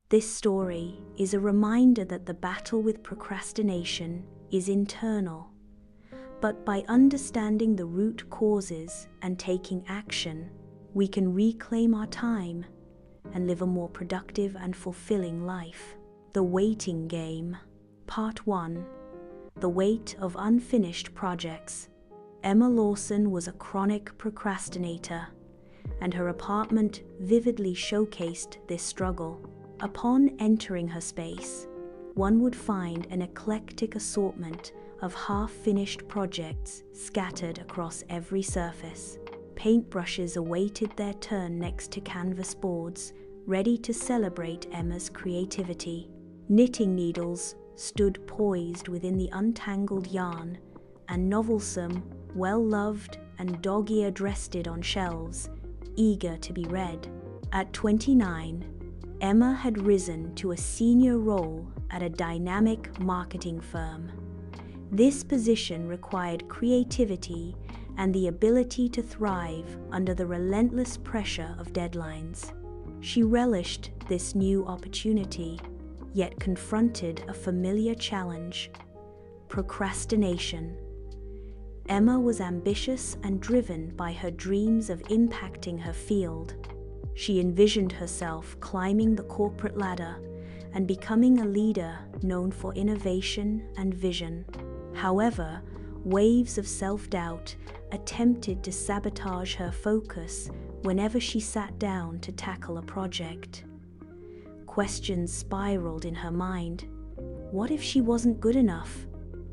This story is a reminder that the battle with procrastination is internal, but by understanding the root causes and taking action, we can reclaim our time and live a more productive and fulfilling life. The Waiting Game. Part 1. The Weight of Unfinished Projects. Emma Lawson was a chronic procrastinator, and her apartment vividly showcased this struggle. Upon entering her space, one would find an eclectic assortment of half-finished projects scattered across every surface. Paintbrushes awaited their turn next to canvas boards, ready to celebrate Emma's creativity. Knitting needles stood poised within the untangled yarn, and novelsome, well-loved, and dog-eared rested on shelves, eager to be read. At 29, Emma had risen to a senior role at a dynamic marketing firm. This position required creativity and the ability to thrive under the relentless pressure of deadlines. She relished this new opportunity, yet confronted a familiar challenge: procrastination. Emma was ambitious and driven by her dreams of impacting her field. She envisioned herself climbing the corporate ladder and becoming a leader known for innovation and vision. However, waves of self-doubt attempted to sabotage her focus whenever she sat down to tackle a project. Questions spiraled in her mind. What if she wasn't good enough?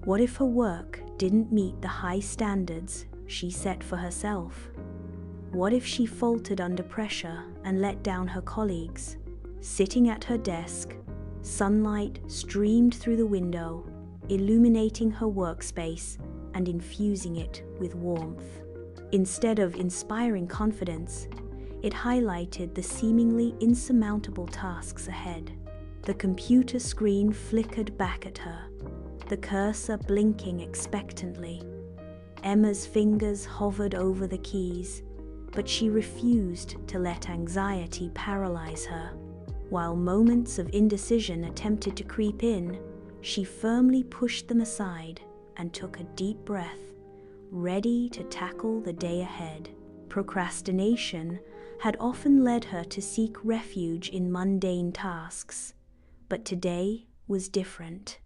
What if her work didn't meet the high standards she set for herself? What if she faltered under pressure and let down her colleagues? Sitting at her desk, sunlight streamed through the window, illuminating her workspace and infusing it with warmth. Instead of inspiring confidence, it highlighted the seemingly insurmountable tasks ahead. The computer screen flickered back at her, the cursor blinking expectantly. Emma's fingers hovered over the keys, but she refused to let anxiety paralyze her. While moments of indecision attempted to creep in, she firmly pushed them aside and took a deep breath, ready to tackle the day ahead. Procrastination had often led her to seek refuge in mundane tasks, but today was different.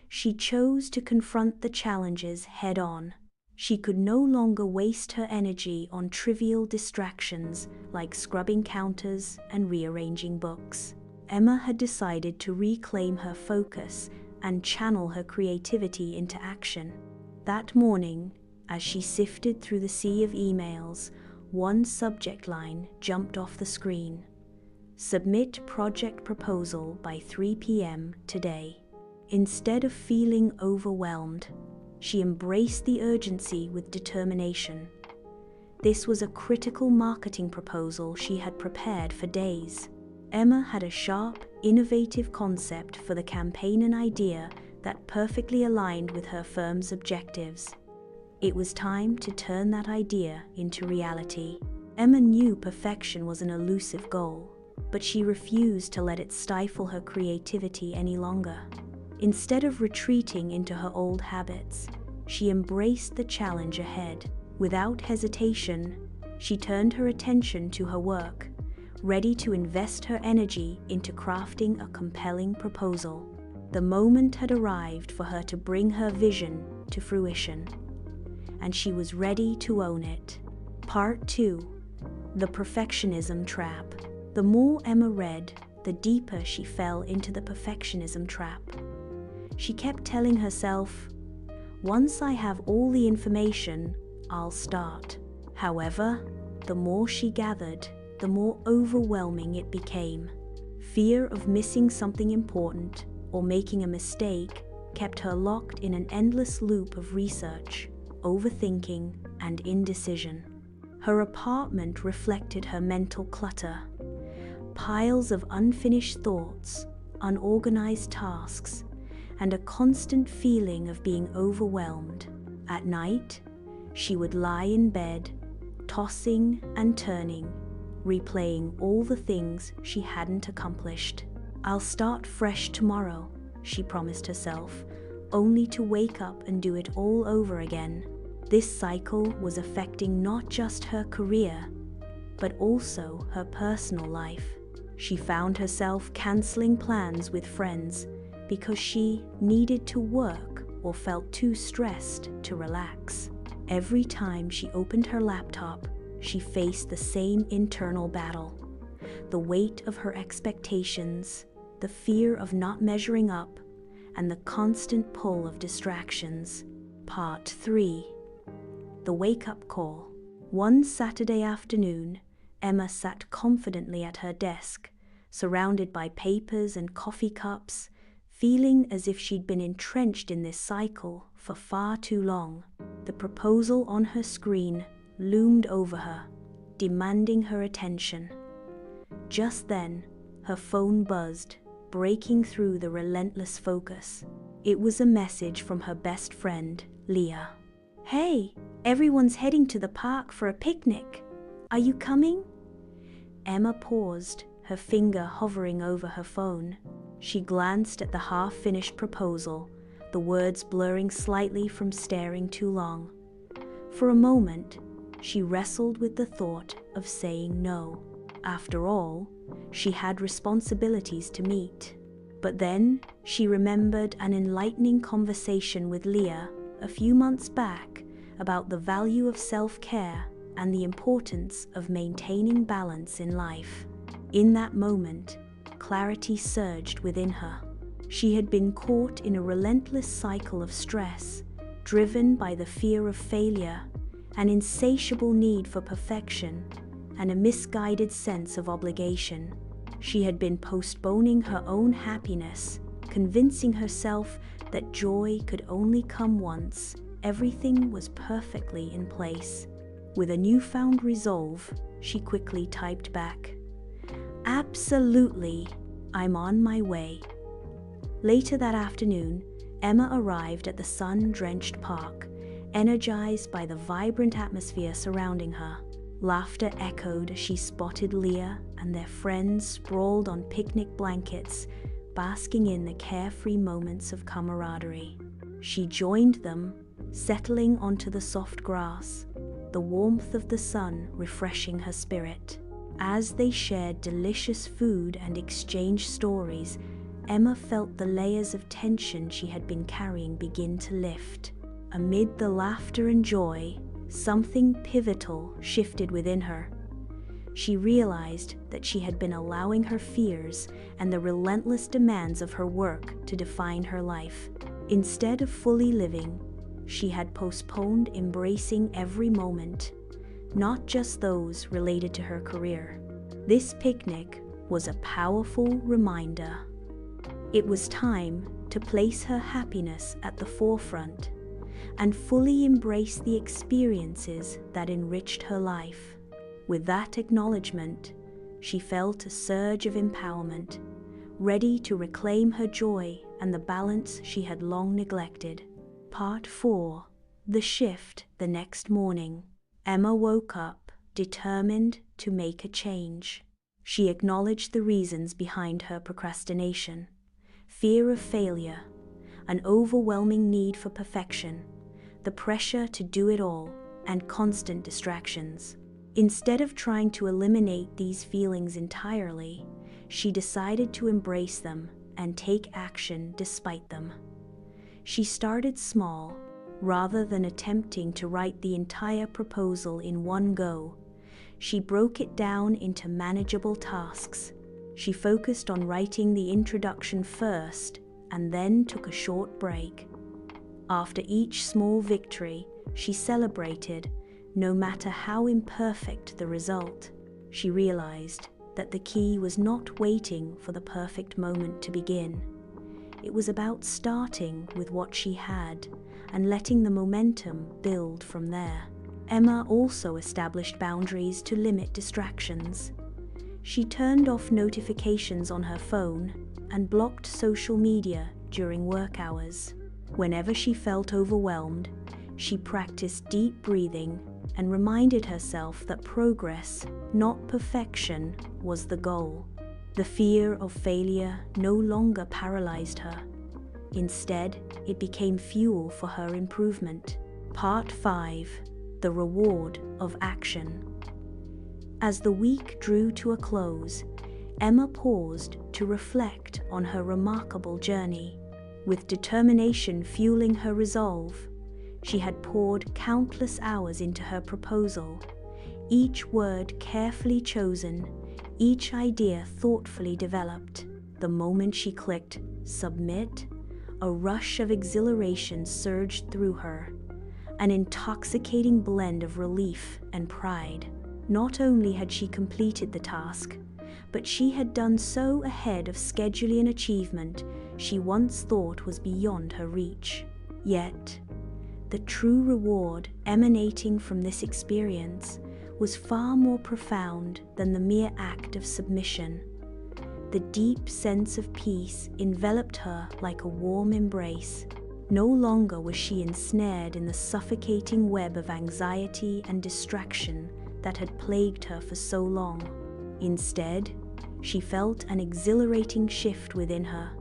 She chose to confront the challenges head-on. She could no longer waste her energy on trivial distractions like scrubbing counters and rearranging books. Emma had decided to reclaim her focus and channel her creativity into action. That morning, as she sifted through the sea of emails, one subject line jumped off the screen: "Submit project proposal by 3 p.m. today." Instead of feeling overwhelmed, she embraced the urgency with determination. This was a critical marketing proposal she had prepared for days. Emma had a sharp, innovative concept for the campaign, an idea that perfectly aligned with her firm's objectives. It was time to turn that idea into reality. Emma knew perfection was an elusive goal, but she refused to let it stifle her creativity any longer. Instead of retreating into her old habits, she embraced the challenge ahead. Without hesitation, she turned her attention to her work, ready to invest her energy into crafting a compelling proposal. The moment had arrived for her to bring her vision to fruition, and she was ready to own it. Part 2. The Perfectionism Trap. The more Emma read, the deeper she fell into the perfectionism trap. She kept telling herself, "Once I have all the information, I'll start." However, the more she gathered, the more overwhelming it became. Fear of missing something important or making a mistake kept her locked in an endless loop of research, overthinking, and indecision. Her apartment reflected her mental clutter. Piles of unfinished thoughts, unorganized tasks, and a constant feeling of being overwhelmed. At night, she would lie in bed, tossing and turning, replaying all the things she hadn't accomplished. "I'll start fresh tomorrow," she promised herself, only to wake up and do it all over again. This cycle was affecting not just her career, but also her personal life. She found herself canceling plans with friends because she needed to work or felt too stressed to relax. Every time she opened her laptop, she faced the same internal battle. The weight of her expectations, the fear of not measuring up, and the constant pull of distractions. Part 3. The wake-up call. One Saturday afternoon, Emma sat confidently at her desk, surrounded by papers and coffee cups, feeling as if she'd been entrenched in this cycle for far too long. The proposal on her screen loomed over her, demanding her attention. Just then, her phone buzzed, breaking through the relentless focus. It was a message from her best friend, Leah. "Hey, everyone's heading to the park for a picnic. Are you coming?" Emma paused, her finger hovering over her phone. She glanced at the half-finished proposal, the words blurring slightly from staring too long. For a moment, she wrestled with the thought of saying no. After all, she had responsibilities to meet. But then she remembered an enlightening conversation with Leah a few months back about the value of self-care and the importance of maintaining balance in life. In that moment, clarity surged within her. She had been caught in a relentless cycle of stress, driven by the fear of failure, an insatiable need for perfection, and a misguided sense of obligation. She had been postponing her own happiness, convincing herself that joy could only come once everything was perfectly in place. With a newfound resolve, she quickly typed back, "Absolutely, I'm on my way." Later that afternoon, Emma arrived at the sun-drenched park, energized by the vibrant atmosphere surrounding her. Laughter echoed as she spotted Leah and their friends sprawled on picnic blankets, basking in the carefree moments of camaraderie. She joined them, settling onto the soft grass, the warmth of the sun refreshing her spirit. As they shared delicious food and exchanged stories, Emma felt the layers of tension she had been carrying begin to lift. Amid the laughter and joy, something pivotal shifted within her. She realized that she had been allowing her fears and the relentless demands of her work to define her life. Instead of fully living, she had postponed embracing every moment, not just those related to her career. This picnic was a powerful reminder. It was time to place her happiness at the forefront and fully embrace the experiences that enriched her life. With that acknowledgement, she felt a surge of empowerment, ready to reclaim her joy and the balance she had long neglected. Part 4. The shift the next morning. Emma woke up, determined to make a change. She acknowledged the reasons behind her procrastination: fear of failure, an overwhelming need for perfection, the pressure to do it all, and constant distractions. Instead of trying to eliminate these feelings entirely, she decided to embrace them and take action despite them. She started small. Rather than attempting to write the entire proposal in one go, she broke it down into manageable tasks. She focused on writing the introduction first and then took a short break. After each small victory, she celebrated, no matter how imperfect the result. She realized that the key was not waiting for the perfect moment to begin. It was about starting with what she had and letting the momentum build from there. Emma also established boundaries to limit distractions. She turned off notifications on her phone and blocked social media during work hours. Whenever she felt overwhelmed, she practiced deep breathing and reminded herself that progress, not perfection, was the goal. The fear of failure no longer paralyzed her. Instead, it became fuel for her improvement. Part 5. The Reward of Action. As the week drew to a close, Emma paused to reflect on her remarkable journey. With determination fueling her resolve, she had poured countless hours into her proposal, each word carefully chosen, each idea thoughtfully developed. The moment she clicked submit, a rush of exhilaration surged through her, an intoxicating blend of relief and pride. Not only had she completed the task, but she had done so ahead of scheduling an achievement she once thought was beyond her reach. Yet, the true reward emanating from this experience was far more profound than the mere act of submission. The deep sense of peace enveloped her like a warm embrace. No longer was she ensnared in the suffocating web of anxiety and distraction that had plagued her for so long. Instead, she felt an exhilarating shift within her,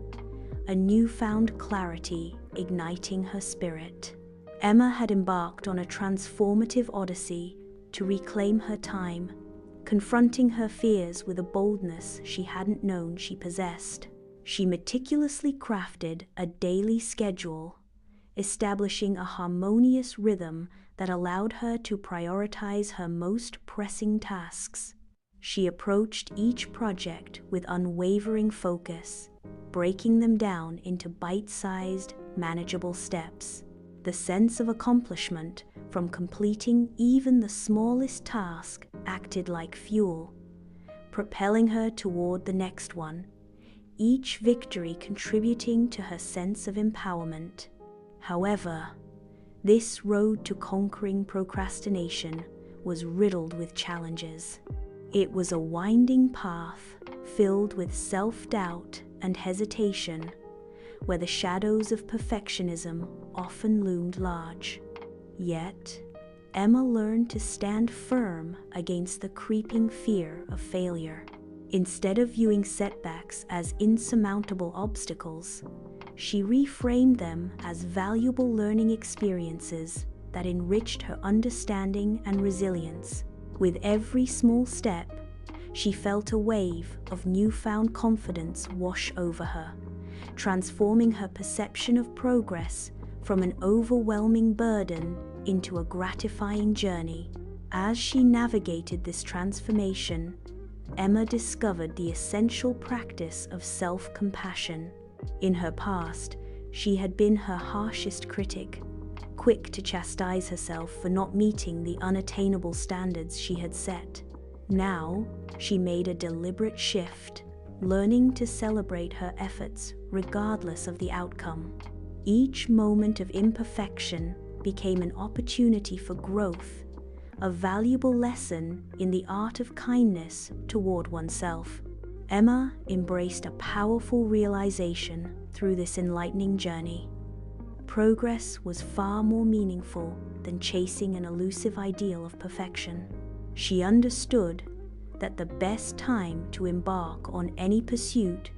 a newfound clarity igniting her spirit. Emma had embarked on a transformative odyssey to reclaim her time, confronting her fears with a boldness she hadn't known she possessed. She meticulously crafted a daily schedule, establishing a harmonious rhythm that allowed her to prioritize her most pressing tasks. She approached each project with unwavering focus, breaking them down into bite-sized, manageable steps. The sense of accomplishment from completing even the smallest task acted like fuel, propelling her toward the next one, each victory contributing to her sense of empowerment. However, this road to conquering procrastination was riddled with challenges. It was a winding path filled with self-doubt and hesitation, where the shadows of perfectionism often loomed large. Yet, Emma learned to stand firm against the creeping fear of failure. Instead of viewing setbacks as insurmountable obstacles, she reframed them as valuable learning experiences that enriched her understanding and resilience. With every small step, she felt a wave of newfound confidence wash over her, transforming her perception of progress from an overwhelming burden into a gratifying journey. As she navigated this transformation, Emma discovered the essential practice of self-compassion. In her past, she had been her harshest critic, quick to chastise herself for not meeting the unattainable standards she had set. Now, she made a deliberate shift, learning to celebrate her efforts regardless of the outcome. Each moment of imperfection became an opportunity for growth, a valuable lesson in the art of kindness toward oneself. Emma embraced a powerful realization through this enlightening journey. Progress was far more meaningful than chasing an elusive ideal of perfection. She understood that the best time to embark on any pursuit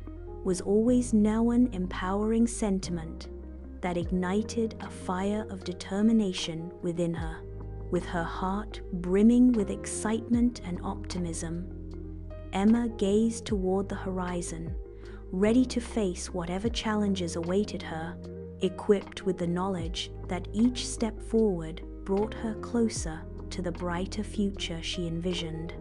was always now, an empowering sentiment that ignited a fire of determination within her. With her heart brimming with excitement and optimism, Emma gazed toward the horizon, ready to face whatever challenges awaited her, equipped with the knowledge that each step forward brought her closer to the brighter future she envisioned.